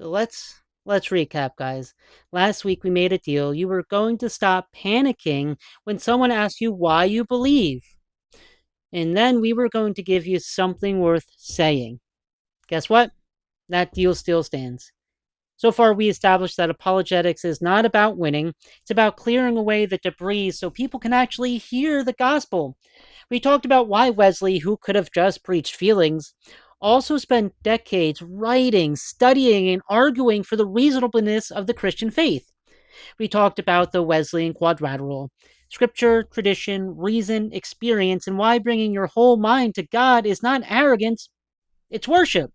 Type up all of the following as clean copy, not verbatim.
let's recap, guys. Last week we made a deal. You were going to stop panicking when someone asked you why you believe. And then we were going to give you something worth saying. Guess what? That deal still stands. So far, we established that apologetics is not about winning, it's about clearing away the debris so people can actually hear the gospel. We talked about why Wesley, who could have just preached feelings, also spent decades writing, studying, and arguing for the reasonableness of the Christian faith. We talked about the Wesleyan quadrilateral scripture, tradition, reason, experience, and why bringing your whole mind to God is not arrogance, it's worship.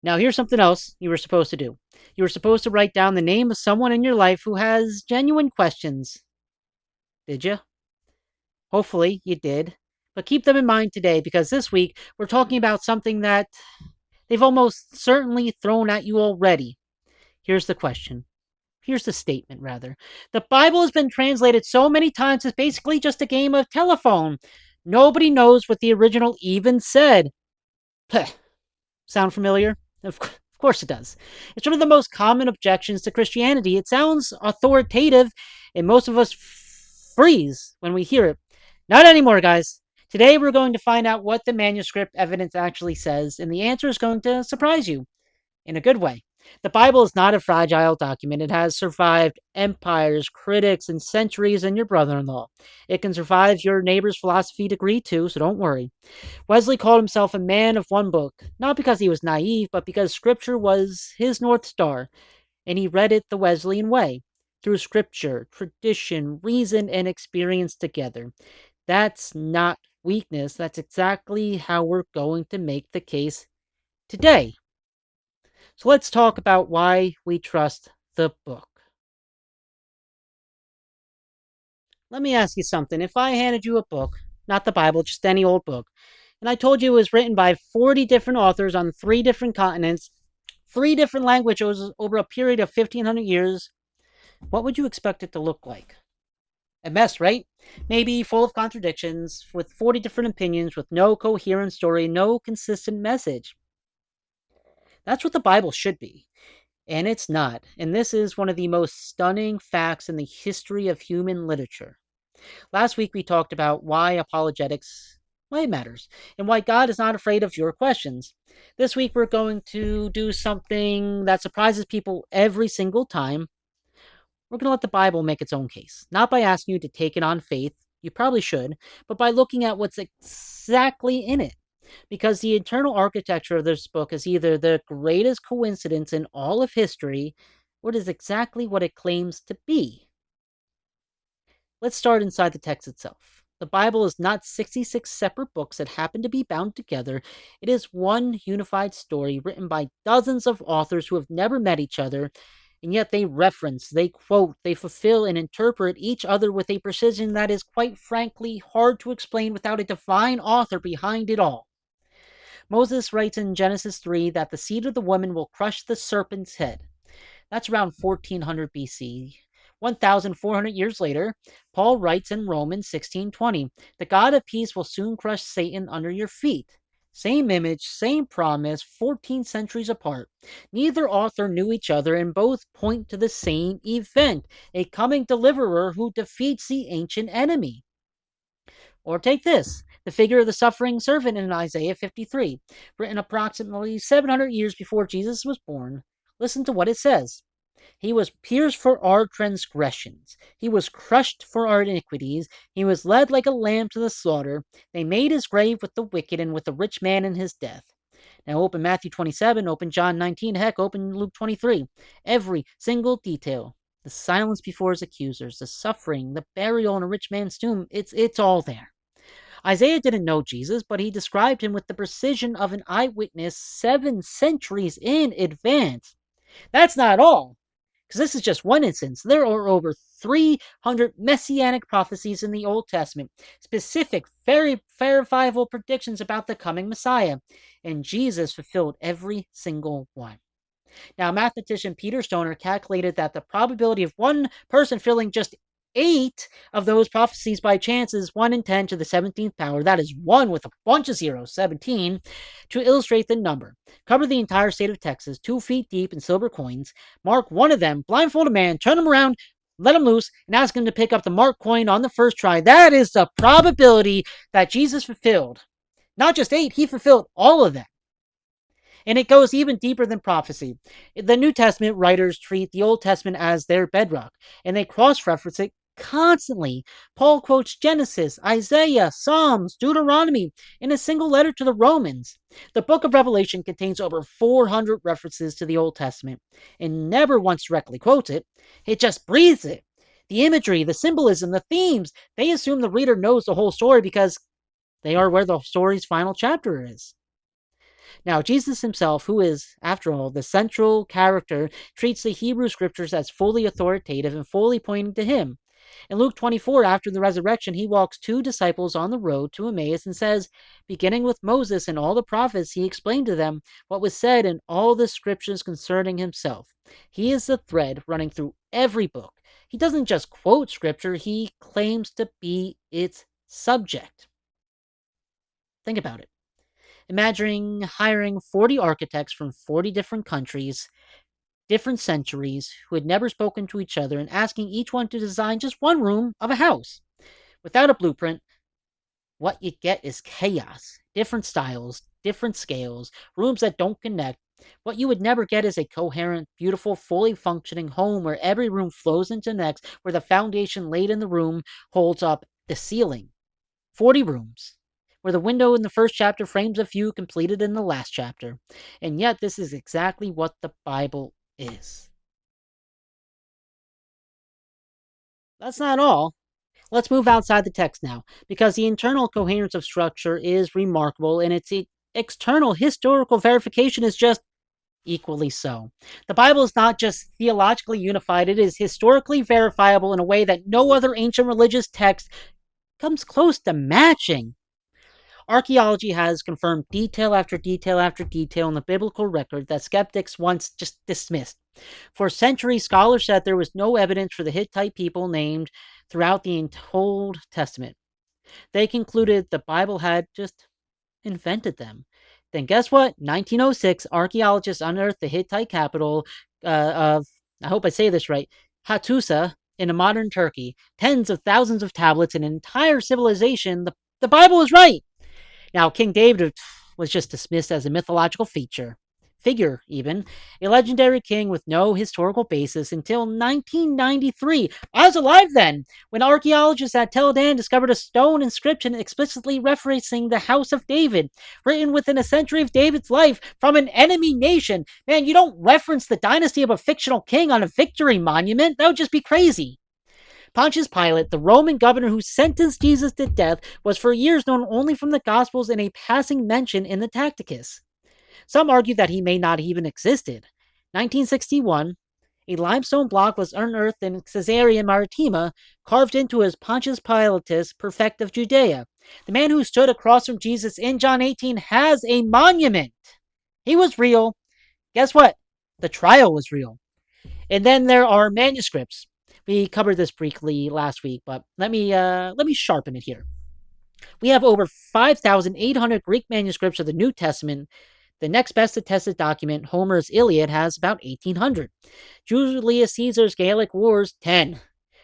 Now, here's something else you were supposed to do. You were supposed to write down the name of someone in your life who has genuine questions. Did you? Hopefully, you did. But keep them in mind today because this week we're talking about something that they've almost certainly thrown at you already. Here's the question. Here's the statement, rather. The Bible has been translated so many times it's basically just a game of telephone. Nobody knows what the original even said. Sound familiar? Of course it does. It's one of the most common objections to Christianity. It sounds authoritative, and most of us freeze when we hear it. Not anymore, guys. Today we're going to find out what the manuscript evidence actually says, and the answer is going to surprise you in a good way. The Bible is not a fragile document. It has survived empires, critics, and centuries, and your brother in law. It can survive your neighbor's philosophy degree, too, so don't worry. Wesley called himself a man of one book, not because he was naive, but because Scripture was his North Star, and he read it the Wesleyan way, through Scripture, tradition, reason, and experience together. That's not weakness. That's exactly how we're going to make the case today. So let's talk about why we trust the book. Let me ask you something. If I handed you a book, not the Bible, just any old book, and I told you it was written by 40 different authors on 3 different continents, 3 different languages over a period of 1,500 years, what would you expect it to look like? A mess, right? Maybe full of contradictions, with 40 different opinions, with no coherent story, no consistent message. That's what the Bible should be. And it's not. And this is one of the most stunning facts in the history of human literature. Last week we talked about why apologetics, why it matters, and why God is not afraid of your questions. This week we're going to do something that surprises people every single time. We're going to let the Bible make its own case, not by asking you to take it on faith, you probably should, but by looking at what's exactly in it. Because the internal architecture of this book is either the greatest coincidence in all of history, or it is exactly what it claims to be. Let's start inside the text itself. The Bible is not 66 separate books that happen to be bound together. It is one unified story written by dozens of authors who have never met each other, and yet they reference, they quote, they fulfill, and interpret each other with a precision that is quite frankly hard to explain without a divine author behind it all. Moses writes in Genesis 3 that the seed of the woman will crush the serpent's head. That's around 1400 BC. 1,400 years later, Paul writes in Romans 16:20, the God of peace will soon crush Satan under your feet. Same image, same promise, 14 centuries apart. Neither author knew each other and both point to the same event, a coming deliverer who defeats the ancient enemy. Or take this, the figure of the suffering servant in Isaiah 53, written approximately 700 years before Jesus was born. Listen to what it says. He was pierced for our transgressions. He was crushed for our iniquities. He was led like a lamb to the slaughter. They made his grave with the wicked and with the rich man in his death. Now open Matthew 27, open John 19, heck, open Luke 23. Every single detail. The silence before his accusers, the suffering, the burial in a rich man's tomb, it's all there. Isaiah didn't know Jesus, but he described him with the precision of an eyewitness 7 centuries in advance. That's not all, because this is just one instance. There are over 300 messianic prophecies in the Old Testament, specific, very verifiable predictions about the coming Messiah, and Jesus fulfilled every single one. Now, mathematician Peter Stoner calculated that the probability of one person filling just 8 of those prophecies by chance is 1 in 10 to the 17th power. That is 1 with a bunch of zeros, 17, to illustrate the number. Cover the entire state of Texas, 2 feet deep in silver coins. Mark one of them, blindfold a man, turn him around, let him loose, and ask him to pick up the marked coin on the first try. That is the probability that Jesus fulfilled. Not just 8, he fulfilled all of them. And it goes even deeper than prophecy. The New Testament writers treat the Old Testament as their bedrock, and they cross-reference it constantly. Paul quotes Genesis, Isaiah, Psalms, Deuteronomy in a single letter to the Romans. The book of Revelation contains over 400 references to the Old Testament, and never once directly quotes it. It just breathes it. The imagery, the symbolism, the themes, they assume the reader knows the whole story because they are where the story's final chapter is. Now, Jesus himself, who is, after all, the central character, treats the Hebrew scriptures as fully authoritative and fully pointing to him. In Luke 24, after the resurrection, he walks 2 disciples on the road to Emmaus and says, beginning with Moses and all the prophets, he explained to them what was said in all the scriptures concerning himself. He is the thread running through every book. He doesn't just quote scripture, he claims to be its subject. Think about it. Imagine hiring 40 architects from 40 different countries, different centuries, who had never spoken to each other, and asking each one to design just one room of a house. Without a blueprint, what you get is chaos. Different styles, different scales, rooms that don't connect. What you would never get is a coherent, beautiful, fully functioning home where every room flows into the next, where the foundation laid in the room holds up the ceiling. 40 rooms, where the window in the first chapter frames a view completed in the last chapter. And yet this is exactly what the Bible is. That's not all. Let's move outside the text now, because the internal coherence of structure is remarkable, and its external historical verification is just equally so. The Bible is not just theologically unified, it is historically verifiable in a way that no other ancient religious text comes close to matching. Archaeology has confirmed detail after detail after detail in the biblical record that skeptics once just dismissed. For centuries, scholars said there was no evidence for the Hittite people named throughout the Old Testament. They concluded the Bible had just invented them. Then guess what? 1906, archaeologists unearthed the Hittite capital of, I hope I say this right, Hattusa in modern Turkey. Tens of thousands of tablets, an entire civilization. The Bible is right. Now, King David was just dismissed as a mythological figure even, a legendary king with no historical basis until 1993. I was alive then, when archaeologists at Tel Dan discovered a stone inscription explicitly referencing the House of David, written within a century of David's life from an enemy nation. Man, you don't reference the dynasty of a fictional king on a victory monument. That would just be crazy. Pontius Pilate, the Roman governor who sentenced Jesus to death, was for years known only from the Gospels and a passing mention in the Tacticus. Some argue that he may not even existed. 1961, a limestone block was unearthed in Caesarea Maritima, carved into as Pontius Pilatus, prefect of Judea. The man who stood across from Jesus in John 18 has a monument. He was real. Guess what? The trial was real. And then there are manuscripts. We covered this briefly last week, but let me sharpen it here. We have over 5,800 Greek manuscripts of the New Testament. The next best attested document, Homer's Iliad, has about 1,800. Julius Caesar's Gallic Wars, 10.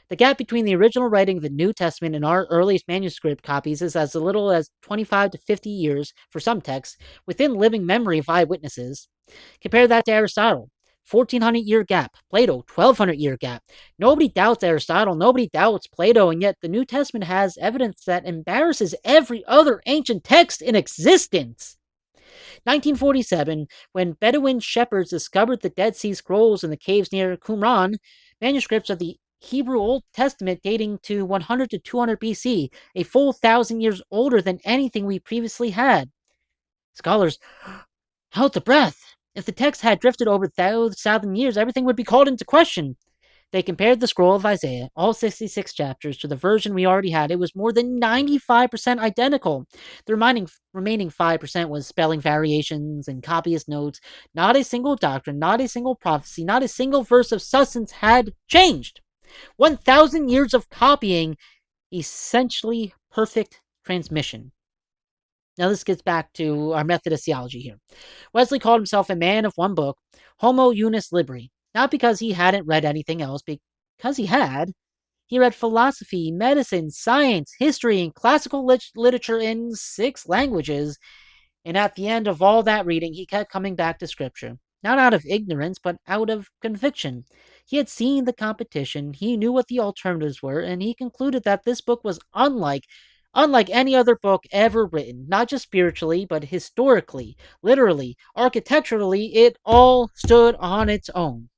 The gap between the original writing of the New Testament and our earliest manuscript copies is as little as 25 to 50 years for some texts, within living memory of eyewitnesses. Compare that to Aristotle. 1,400-year gap. Plato, 1,200-year gap. Nobody doubts Aristotle, nobody doubts Plato, and yet the New Testament has evidence that embarrasses every other ancient text in existence. 1947, when Bedouin shepherds discovered the Dead Sea Scrolls in the caves near Qumran, manuscripts of the Hebrew Old Testament dating to 100 to 200 BC, a full 1,000 years older than anything we previously had. Scholars held their breath. If the text had drifted over 1,000 years, everything would be called into question. They compared the scroll of Isaiah, all 66 chapters, to the version we already had. It was more than 95% identical. The remaining 5% was spelling variations and copyist notes. Not a single doctrine, not a single prophecy, not a single verse of substance had changed. 1,000 years of copying, essentially perfect transmission. Now, this gets back to our Methodist theology here. Wesley called himself a man of one book, homo unus libri, not because he hadn't read anything else, because he had. He read philosophy, medicine, science, history, and classical literature in 6 languages. And at the end of all that reading, he kept coming back to Scripture. Not out of ignorance, but out of conviction. He had seen the competition, he knew what the alternatives were, and he concluded that this book was unlike any other book ever written, not just spiritually, but historically, literally, architecturally, it all stood on its own.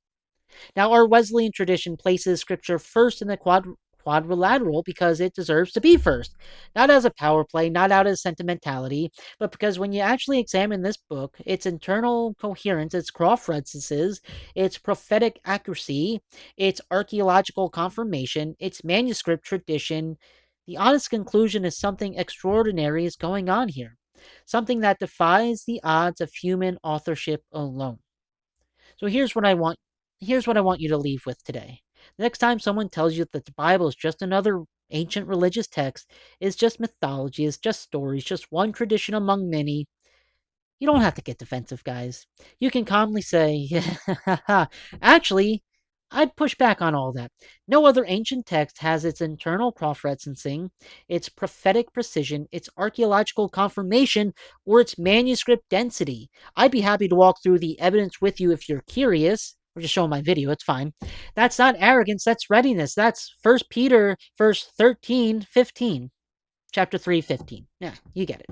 Now, our Wesleyan tradition places Scripture first in the quadrilateral because it deserves to be first. Not as a power play, not out of sentimentality, but because when you actually examine this book, its internal coherence, its cross-references, its prophetic accuracy, its archaeological confirmation, its manuscript tradition, the honest conclusion is something extraordinary is going on here. Something that defies the odds of human authorship alone. So here's what I want you to leave with today. The next time someone tells you that the Bible is just another ancient religious text, is just mythology, is just stories, just one tradition among many, you don't have to get defensive, guys. You can calmly say, actually, I'd push back on all that. No other ancient text has its internal cross-referencing, its prophetic precision, its archaeological confirmation, or its manuscript density. I'd be happy to walk through the evidence with you if you're curious. Or just show my video, it's fine. That's not arrogance, that's readiness. That's 1 Peter, verse 13, 15. Chapter 3, 15. Yeah, you get it.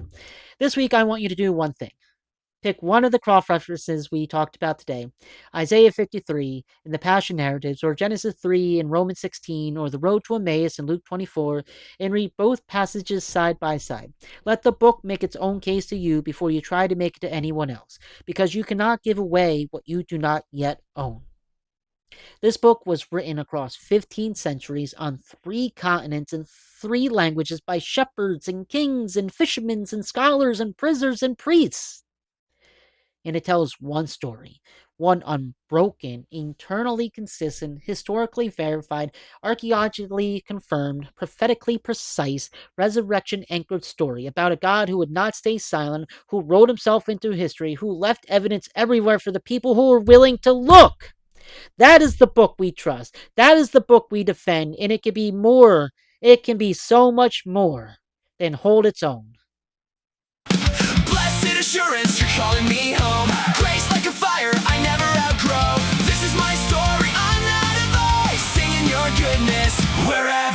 This week, I want you to do one thing. Pick one of the cross references we talked about today, Isaiah 53 in the Passion Narratives, or Genesis 3 and Romans 16, or the Road to Emmaus in Luke 24, and read both passages side by side. Let the book make its own case to you before you try to make it to anyone else, because you cannot give away what you do not yet own. This book was written across 15 centuries on 3 continents in 3 languages by shepherds and kings and fishermen and scholars and prisoners and priests. And it tells one story, one unbroken, internally consistent, historically verified, archaeologically confirmed, prophetically precise, resurrection anchored story about a God who would not stay silent, who wrote himself into history, who left evidence everywhere for the people who were willing to look. That is the book we trust. That is the book we defend, and it can be more. It can be so much more than hold its own. Blessed assurance, you're calling me home. Grace like a fire, I never outgrow. This is my story, I'm not a voice singing your goodness wherever.